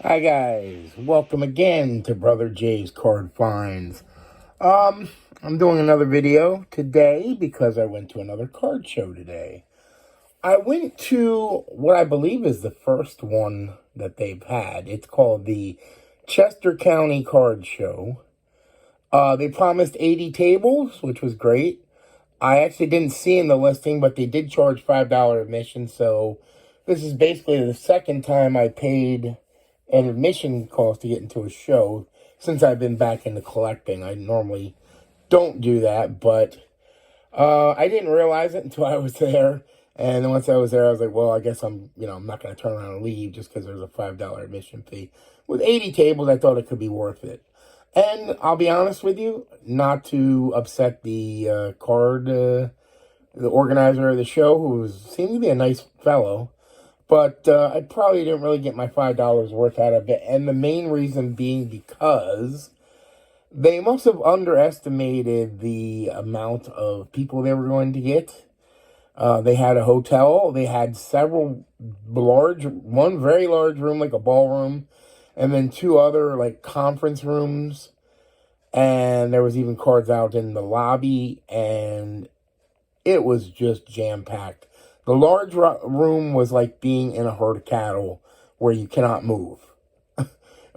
Hi guys, welcome again to Brother Jay's Card Finds. I'm doing another video today because I went to another card show today. I went to what I believe is the first one that they've had. It's called the Chester County Card Show. They promised 80 tables, which was great. I actually didn't see in the listing, but they did charge $5 admission, so this is basically the second time I paid an admission cost to get into a show since I've been back into collecting. I normally don't do that, but I didn't realize it until I was there. And then once I was there, I was like, well, I guess I'm not going to turn around and leave just because there's a $5 admission fee. With 80 tables, I thought it could be worth it. And I'll be honest with you, not to upset the the organizer of the show, who seemed to be a nice fellow, but I probably didn't really get my $5 worth out of it. And the main reason being because they must have underestimated the amount of people they were going to get. They had a hotel. They had one very large room, like a ballroom, and then two other, like, conference rooms. And there was even cards out in the lobby, and it was just jam-packed. The large room was like being in a herd of cattle where you cannot move.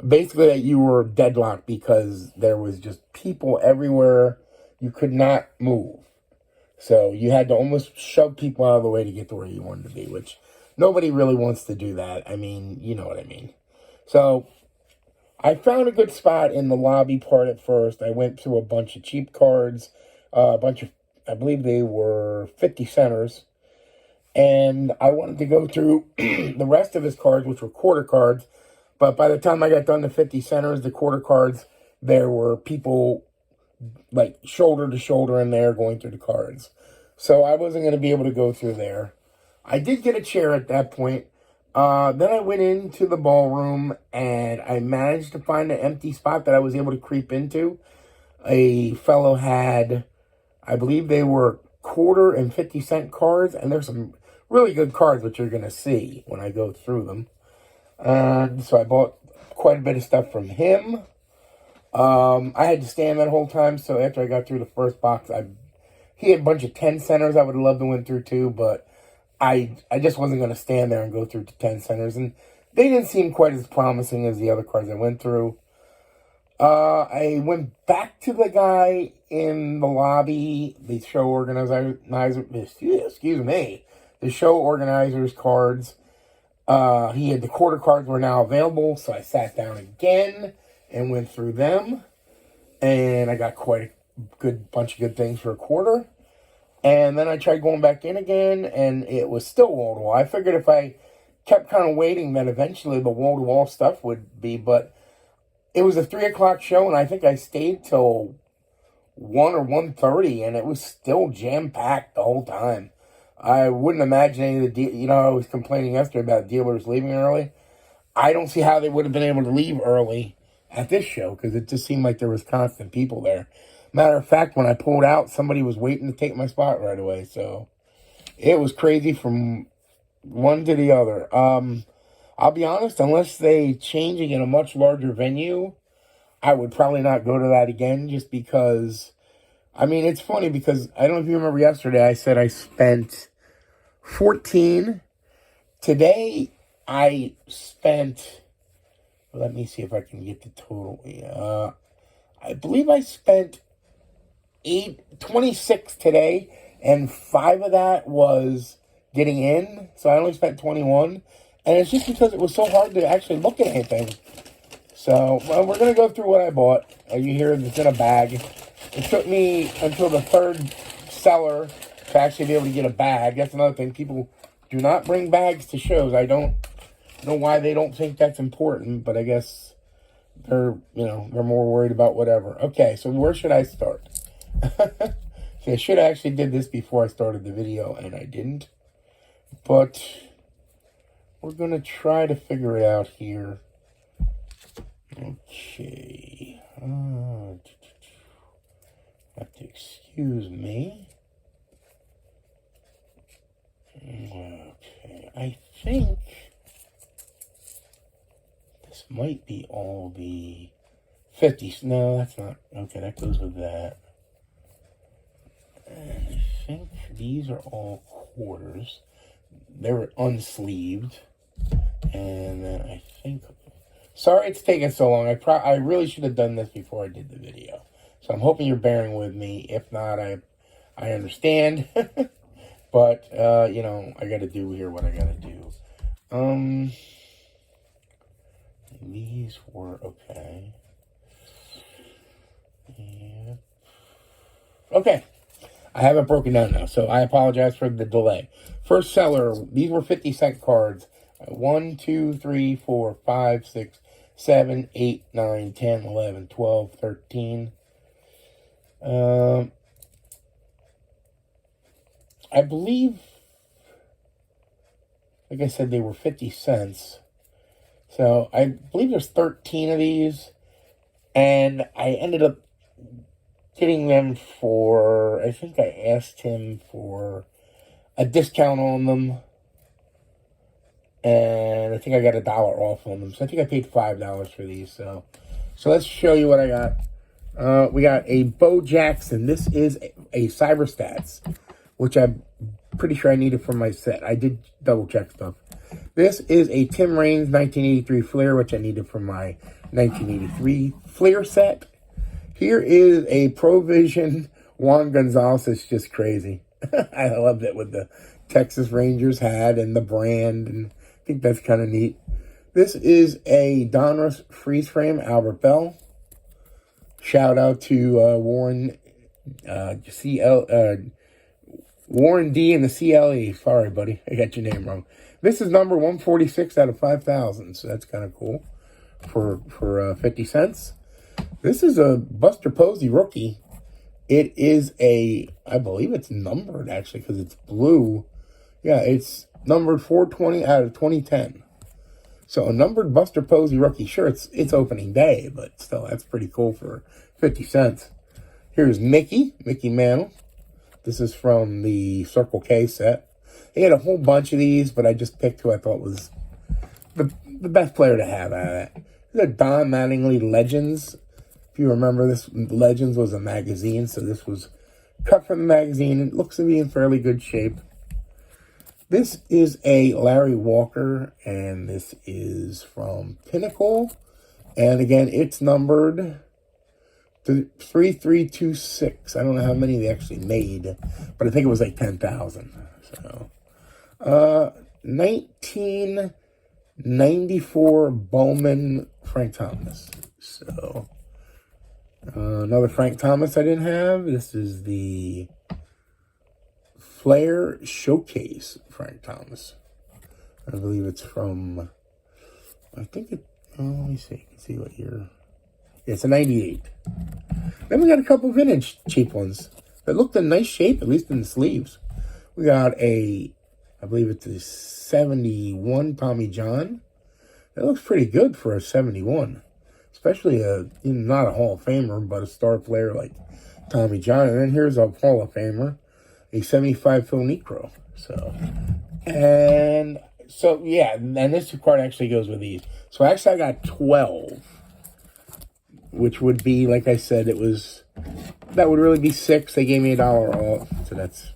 Basically, you were deadlocked because there was just people everywhere. You could not move. So you had to almost shove people out of the way to get to where you wanted to be, which nobody really wants to do that. I mean, you know what I mean. So I found a good spot in the lobby part at first. I went through a bunch of cheap cards, I believe they were 50 centers. And I wanted to go through the rest of his cards, which were quarter cards. But by the time I got done to 50 centers, the quarter cards, there were people like shoulder to shoulder in there going through the cards. So I wasn't going to be able to go through there. I did get a chair at that point. Then I went into the ballroom and I managed to find an empty spot that I was able to creep into. A fellow had, I believe they were quarter and 50-cent cards, and there's some really good cards, which you're going to see when I go through them. So I bought quite a bit of stuff from him. I had to stand that whole time, so after I got through the first box, he had a bunch of 10 centers I would have loved to went through too, but I just wasn't going to stand there and go through to 10 centers, and they didn't seem quite as promising as the other cards I went through. I went back to the guy in the lobby, the show organizer, excuse me, the show organizer's cards. He had the quarter cards were now available, so I sat down again and went through them. And I got quite a good bunch of good things for a quarter. And then I tried going back in again, and it was still wall-to-wall. I figured if I kept kind of waiting, that eventually the wall-to-wall stuff would be, but it was a 3 o'clock show, and I think I stayed till 1 or 1:30, and it was still jam-packed the whole time. I wouldn't imagine any of the I was complaining yesterday about dealers leaving early. I don't see how they would have been able to leave early at this show, because it just seemed like there was constant people there. Matter of fact, when I pulled out, somebody was waiting to take my spot right away, so it was crazy from one to the other. I'll be honest, unless they change it in a much larger venue, I would probably not go to that again, just because, I mean, it's funny because I don't know if you remember yesterday, I said I spent 14. Today, I spent, let me see if I can get the total. I believe I spent 26 today, and 5 of that was getting in, so I only spent 21. And it's just because it was so hard to actually look at anything. So, well, we're going to go through what I bought. You hear it's in a bag. It took me until the third seller to actually be able to get a bag. That's another thing. People do not bring bags to shows. I don't know why they don't think that's important, but I guess they're more worried about whatever. Okay, so where should I start? See, I should have actually did this before I started the video, and I didn't. But we're going to try to figure it out here. Okay. Have to excuse me. Okay. I think this might be all the 50s. No, that's not. Okay, that goes with that. And I think these are all quarters. They were unsleeved. And then I think... Sorry it's taking so long. I really should have done this before I did the video. So I'm hoping you're bearing with me. If not, I understand. But, you know, I got to do here what I got to do. These were okay. Yeah. Okay. I have it broken down now, so I apologize for the delay. First seller, these were 50-cent cards. 1, 2, 3, 4, 5, 6, 7, 8, 9, 10, 11, 12, 13. I believe, like I said, they were 50 cents. So I believe there's 13 of these. And I ended up getting them for, I think I asked him for a discount on them. And I think I got $1 off on them. So I think I paid $5 for these. So let's show you what I got. We got a Bo Jackson. This is a Cyberstats, which I'm pretty sure I needed for my set. I did double check stuff. This is a Tim Raines 1983 Flair, which I needed for my 1983 Flair set. Here is a Provision Juan Gonzalez. It's just crazy. I loved it with the Texas Rangers hat and the brand, and I think that's kind of neat. This is a Donruss freeze frame Albert Bell. Shout out to Warren Warren D in the CLE. Sorry, buddy, I got your name wrong. This is number 146 out of 5,000, so that's kind of cool for 50 cents. This is a Buster Posey rookie. It is I believe it's numbered, actually, because it's blue. Yeah, it's numbered 420 out of 2010. So a numbered Buster Posey rookie. Sure, it's opening day, but still, that's pretty cool for 50 cents. Here's Mickey Mantle. This is from the Circle K set. They had a whole bunch of these, but I just picked who I thought was the best player to have out of that. These are Don Mattingly Legends. If you remember, this Legends was a magazine, so this was cut from the magazine. It looks to be in fairly good shape. This is a Larry Walker, and this is from Pinnacle. And again, it's numbered 3326. I don't know how many they actually made, but I think it was like 10,000. So, 1994 Bowman Frank Thomas. So, another Frank Thomas I didn't have. This is the Flair Showcase Frank Thomas. I believe it's from, I think it, let me see. I can see what year. Yeah, it's a 98. Then we got a couple vintage cheap ones that looked in nice shape, at least in the sleeves. We got I believe it's a 71 Tommy John. That looks pretty good for a 71. Especially not a Hall of Famer, but a star player like Tommy John. And then here's a Hall of Famer, a 75 Phil Necro. Yeah, and this card actually goes with these. So actually I got 12, which would be, like I said, that would really be 6. They gave me $1 off, so that's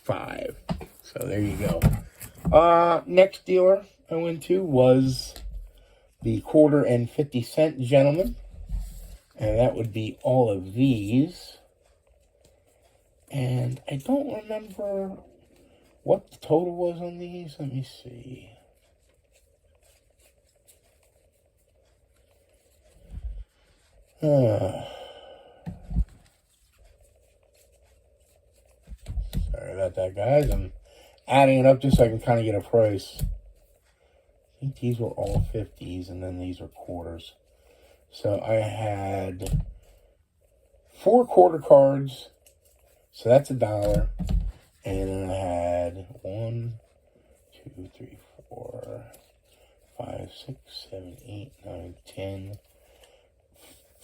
5. So there you go. Next dealer I went to was the quarter and 50-cent gentleman, and that would be all of these. And I don't remember what the total was on these. Let me see. Sorry about that, guys. I'm adding it up just so I can kind of get a price. I think these were all 50s, and then these are quarters. So I had 4 quarter cards, so that's $1. And then I had 1, 2, 3, 4, 5, 6, 7, 8, 9, 10,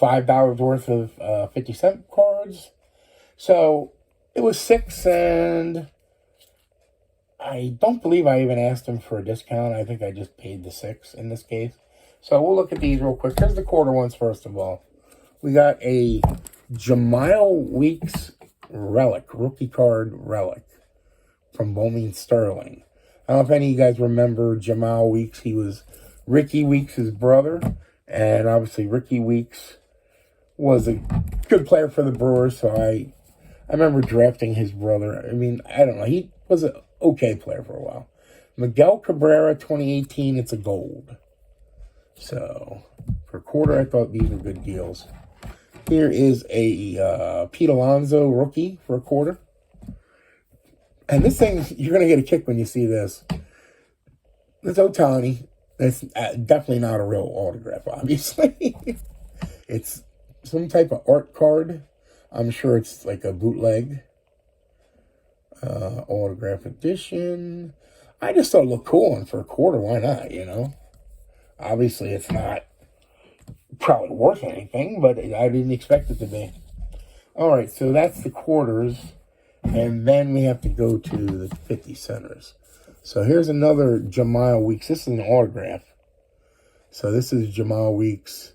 $5 worth of 50-cent cards. So it was 6, and I don't believe I even asked him for a discount. I think I just paid the 6 in this case. So we'll look at these real quick. Here's the quarter ones first of all. We got a Jamal Weeks relic, rookie card relic from Bowman Sterling. I don't know if any of you guys remember Jamal Weeks. He was Ricky Weeks' brother. And obviously Ricky Weeks was a good player for the Brewers. So I remember drafting his brother. I mean, I don't know. He was an okay player for a while. Miguel Cabrera, 2018. It's a gold. So for a quarter, I thought these were good deals. Here is a Pete Alonso rookie for a quarter. And this thing, you're going to get a kick when you see this. This Ohtani, it's definitely not a real autograph, obviously. It's some type of art card. I'm sure it's like a bootleg autograph edition. I just thought it looked cool, and for a quarter, why not, you know? Obviously, it's not probably worth anything, but I didn't expect it to be. All right, so that's the quarters, and then we have to go to the 50 centers. So here's another Jamal Weeks. This is an autograph. So this is Jamal Weeks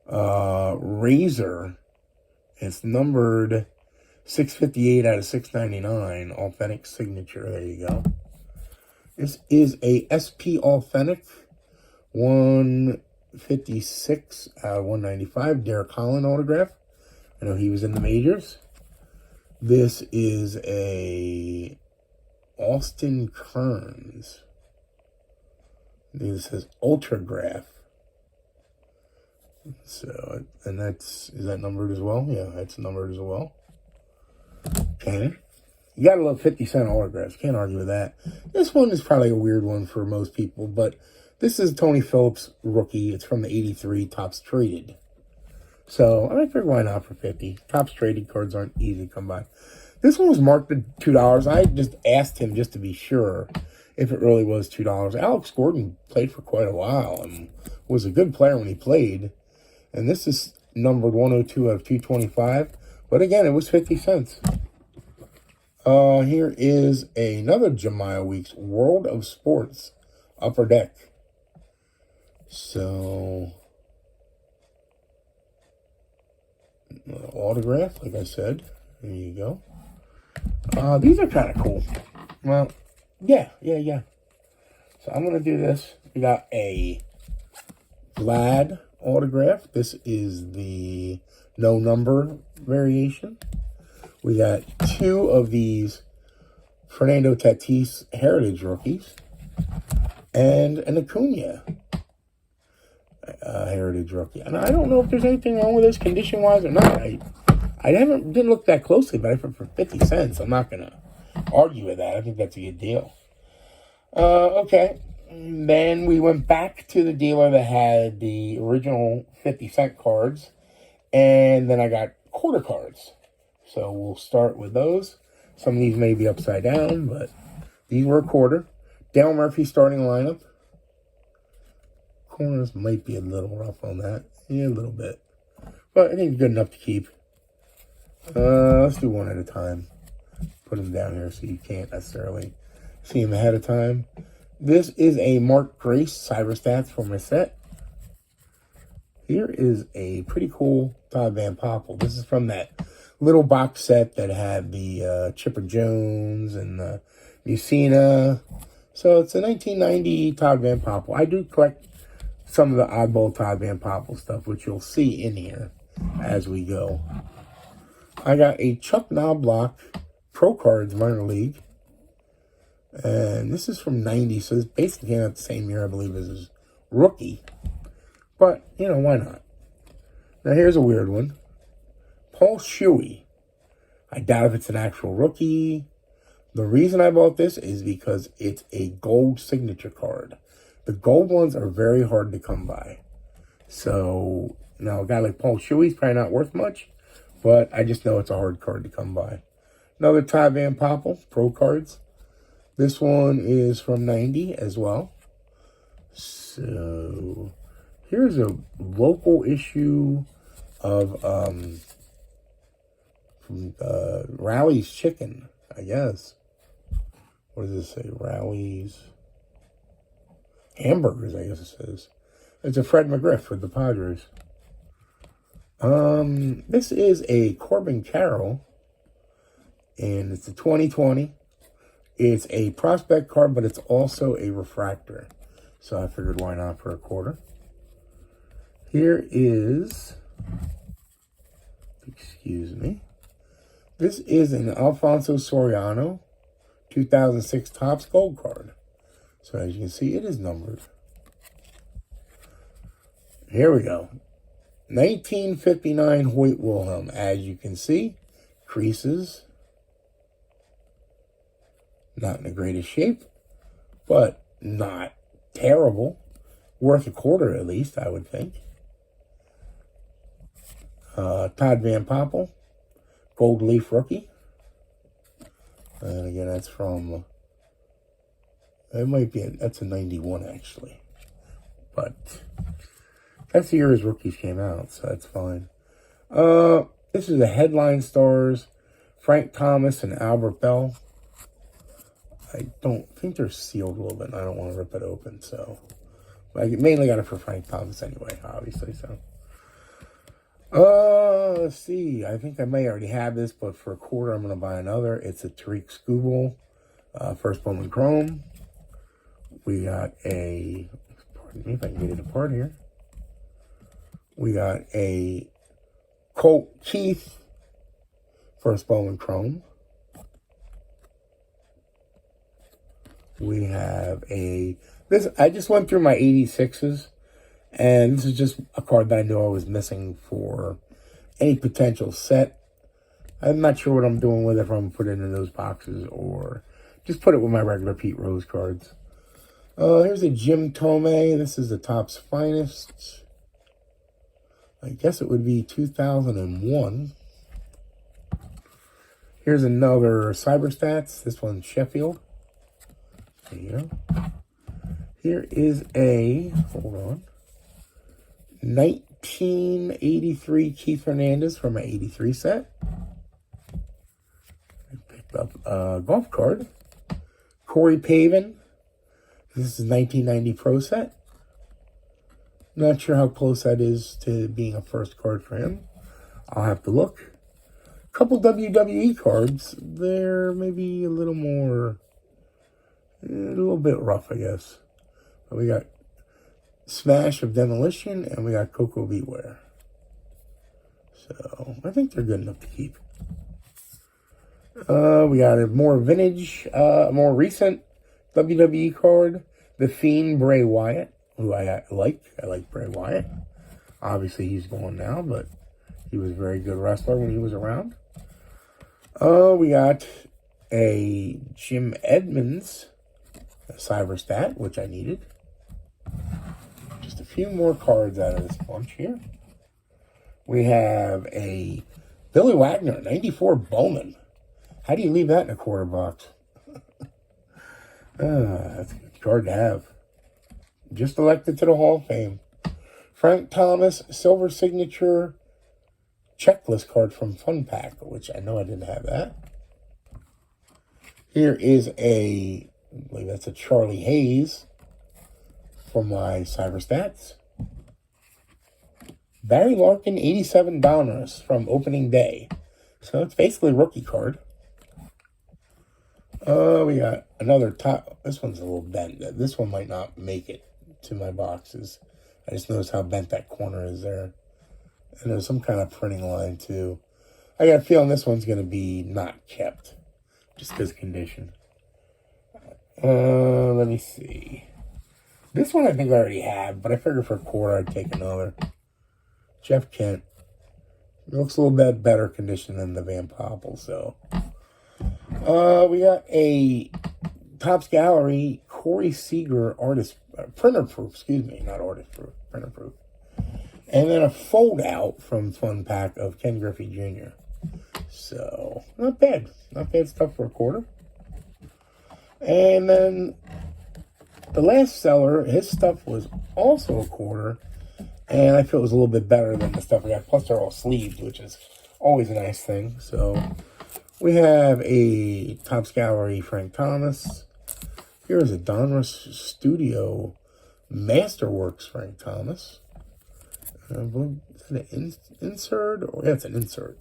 Razor. It's numbered 658 out of 699. Authentic signature. There you go. This is a SP Authentic 156 out of 195. Derek Holland autograph. I know he was in the majors. This is a Austin Kearns. This says Ultragraph. So, and is that numbered as well? Yeah, that's numbered as well. Okay. You gotta love 50-cent autographs. Can't argue with that. This one is probably a weird one for most people, but this is Tony Phillips rookie. It's from the 83 Topps Traded. So, I figured why not for 50. Topps Traded cards aren't easy to come by. This one was marked at $2. I just asked him just to be sure if it really was $2. Alex Gordon played for quite a while and was a good player when he played. And this is numbered 102 out of 225. But again, it was 50 cents. Here is another Jamal Weeks World of Sports Upper Deck. So, autograph, like I said. There you go. These are kind of cool. Well, yeah. So I'm going to do this. We got a Vlad autograph. This is the no number variation. We got two of these Fernando Tatis Heritage rookies and an Acuna Heritage rookie. And I don't know if there's anything wrong with this condition-wise or not. I didn't look that closely, but for 50 cents, I'm not going to argue with that. I think that's a good deal. Okay. And then we went back to the dealer that had the original 50-cent cards, and then I got quarter cards. So we'll start with those. Some of these may be upside down, but these were a quarter. Dale Murphy starting lineup. Corners might be a little rough on that. Yeah, a little bit. But I think it's good enough to keep. Let's do one at a time. Put them down here so you can't necessarily see them ahead of time. This is a Mark Grace Cyber Stats for my set. Here is a pretty cool Todd Van Poppel. This is from that little box set that had the Chipper Jones and the Mussina. So it's a 1990 Todd Van Poppel. I do collect some of the oddball Todd Van Poppel stuff, which you'll see in here as we go. I got a Chuck Knobloch Pro Cards Minor League. And this is from 90, so this basically came out the same year, I believe, as his rookie. But, you know, why not? Now, here's a weird one. Paul Shuey. I doubt if it's an actual rookie. The reason I bought this is because it's a gold signature card. The gold ones are very hard to come by. So, now a guy like Paul Shuey's probably not worth much, but I just know it's a hard card to come by. Another Todd Van Poppel, Pro Cards. This one is from 90 as well. So, here's a local issue of from Rally's Chicken, I guess. What does it say? Rally's Hamburgers, I guess it says. It's a Fred McGriff with the Padres. This is a Corbin Carroll, and it's a 2020. It's a prospect card, but it's also a refractor. So I figured why not for a quarter. Here is, excuse me, this is an Alfonso Soriano 2006 Topps Gold card. So as you can see, it is numbered. Here we go. 1959 Hoyt Wilhelm. As you can see, creases. Not in the greatest shape, but not terrible. Worth a quarter at least, I would think. Todd Van Poppel, Gold Leaf rookie. And again, that's from, it might be, that's a 91 actually. But that's the year his rookies came out, so that's fine. This is the headline stars, Frank Thomas and Albert Bell. I don't think they're sealed a little bit, and I don't want to rip it open, so. I mainly got it for Frank Thomas anyway, obviously, so. Let's see. I think I may already have this, but for a quarter, I'm going to buy another. It's a Tariq Skubal, first Bowman Chrome. We got a, pardon me if I can get it apart here. We got a Colt Keith, first Bowman Chrome. We have this, I just went through my 86s. And this is just a card that I knew I was missing for any potential set. I'm not sure what I'm doing with it, if I'm going to put it in those boxes or just put it with my regular Pete Rose cards. Here's a Jim Tomei. This is the Topps Finest. I guess it would be 2001. Here's another Cyberstats. This one's Sheffield. There you go. Here is a, hold on, 1983 Keith Hernandez from my 83 set. I picked up a golf card. Corey Pavin. This is 1990 Pro set. Not sure how close that is to being a first card for him. I'll have to look. A couple WWE cards. They're maybe a little more, a little bit rough, I guess. But we got Smash of Demolition, and we got Coco Beware. So, I think they're good enough to keep. We got a more vintage, more recent WWE card. The Fiend Bray Wyatt, who I like. I like Bray Wyatt. Obviously, he's gone now, but he was a very good wrestler when he was around. We got a Jim Edmonds Cyberstat, which I needed. Just a few more cards out of this bunch here. We have a Billy Wagner, 94 Bowman. How do you leave that in a quarter box? That's a good card to have. Just elected to the Hall of Fame. Frank Thomas, silver signature checklist card from Fun Pack, which I know I didn't have that. Here is I believe that's a Charlie Hayes for my Cyberstats. Barry Larkin, 87 Donruss from opening day. So it's basically a rookie card. We got another top. This one's a little bent. This one might not make it to my boxes. I just noticed how bent that corner is there. And there's some kind of printing line too. I got a feeling this one's going to be not kept. Just because condition. Let me see. This one I think I already have, but I figured for a quarter I'd take another. Jeff Kent. It looks a little bit better condition than the Van Poppel, so. We got a Topps Gallery Corey Seager artist, printer proof, excuse me, not artist proof, printer proof. And then a fold out from Fun Pack of Ken Griffey Jr. So, not bad. Not bad stuff for a quarter. And then the last seller, his stuff was also a quarter. And I feel it was a little bit better than the stuff we got. Plus, they're all sleeved, which is always a nice thing. So, we have a Topps Gallery Frank Thomas. Here's a Donruss Studio Masterworks Frank Thomas. I believe, is that an insert? Or, yeah, it's an insert.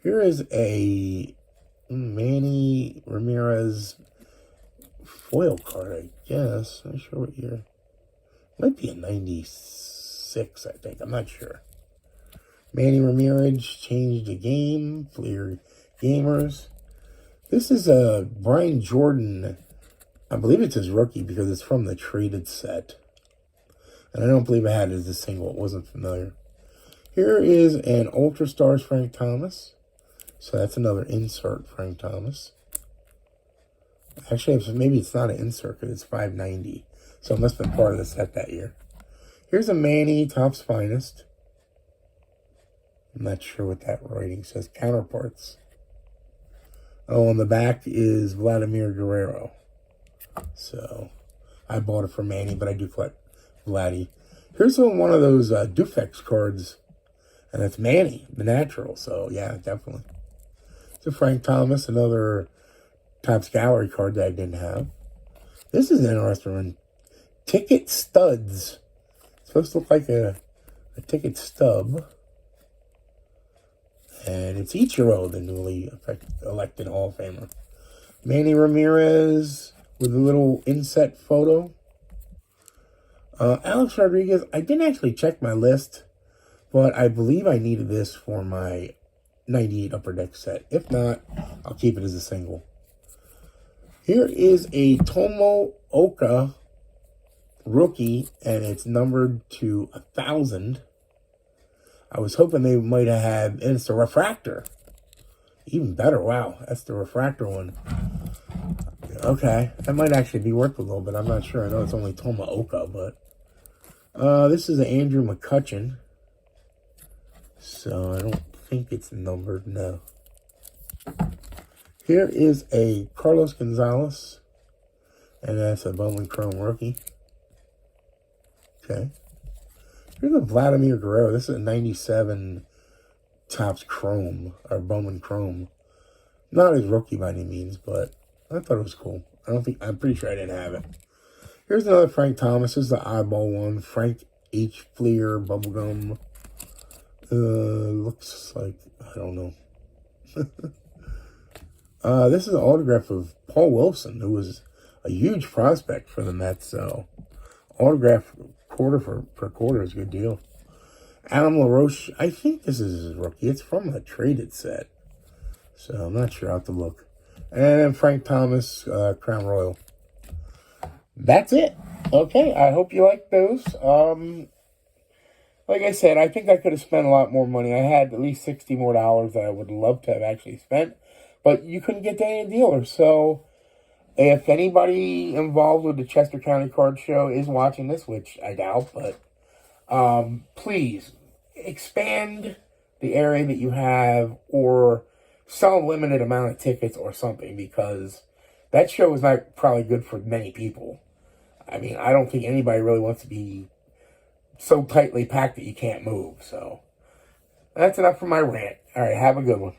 Here is a Manny Ramirez foil card, I guess. I'm not sure what year. Might be a 96, I think. I'm not sure. Manny Ramirez changed the game for your gamers. This is a Brian Jordan. I believe it's his rookie because it's from the traded set. And I don't believe I had it as a single. It wasn't familiar. Here is an Ultra Stars Frank Thomas. So that's another insert Frank Thomas. Actually, maybe it's not an insert because it's 590. So it must have been part of the set that year. Here's a Manny Topps Finest. I'm not sure what that writing says. Counterparts. Oh, on the back is Vladimir Guerrero. So I bought it for Manny, but I do collect Vladdy. Here's one of those Dufex cards. And it's Manny, the natural. So yeah, definitely. It's a Frank Thomas, another Topps Gallery card that I didn't have. This is an interesting one. Ticket Studs. It's supposed to look like a ticket stub. And it's Ichiro, the newly elected Hall of Famer. Manny Ramirez with a little inset photo. Alex Rodriguez, I didn't actually check my list, but I believe I needed this for my 98 Upper Deck set. If not, I'll keep it as a single. Here is a Tomooka rookie, and it's numbered to 1,000. I was hoping they might have had, and it's a refractor. Even better, wow, that's the refractor one. Okay, that might actually be worth a little bit. I'm not sure. I know it's only Tomooka, but this is an Andrew McCutchen. So I don't think it's numbered, no. Here is a Carlos Gonzalez, and that's a Bowman Chrome rookie. Okay. Here's a Vladimir Guerrero. This is a 97 Topps Chrome, or Bowman Chrome. Not his rookie by any means, but I thought it was cool. I'm pretty sure I didn't have it. Here's another Frank Thomas. This is the oddball one. Frank H. Fleer, Bubblegum. Looks like, I don't know. This is an autograph of Paul Wilson, who was a huge prospect for the Mets. So, autograph quarter per quarter is a good deal. Adam LaRoche, I think this is his rookie. It's from a traded set. So, I'm not sure. I'll have to look. And then Frank Thomas, Crown Royal. That's it. Okay, I hope you like those. Like I said, I think I could have spent a lot more money. I had at least $60 more that I would love to have actually spent. But you couldn't get to any dealers. So, if anybody involved with the Chester County Card Show is watching this, which I doubt, but please expand the area that you have or sell a limited amount of tickets or something, because that show is not probably good for many people. I mean, I don't think anybody really wants to be so tightly packed that you can't move. So, that's enough for my rant. All right, have a good one.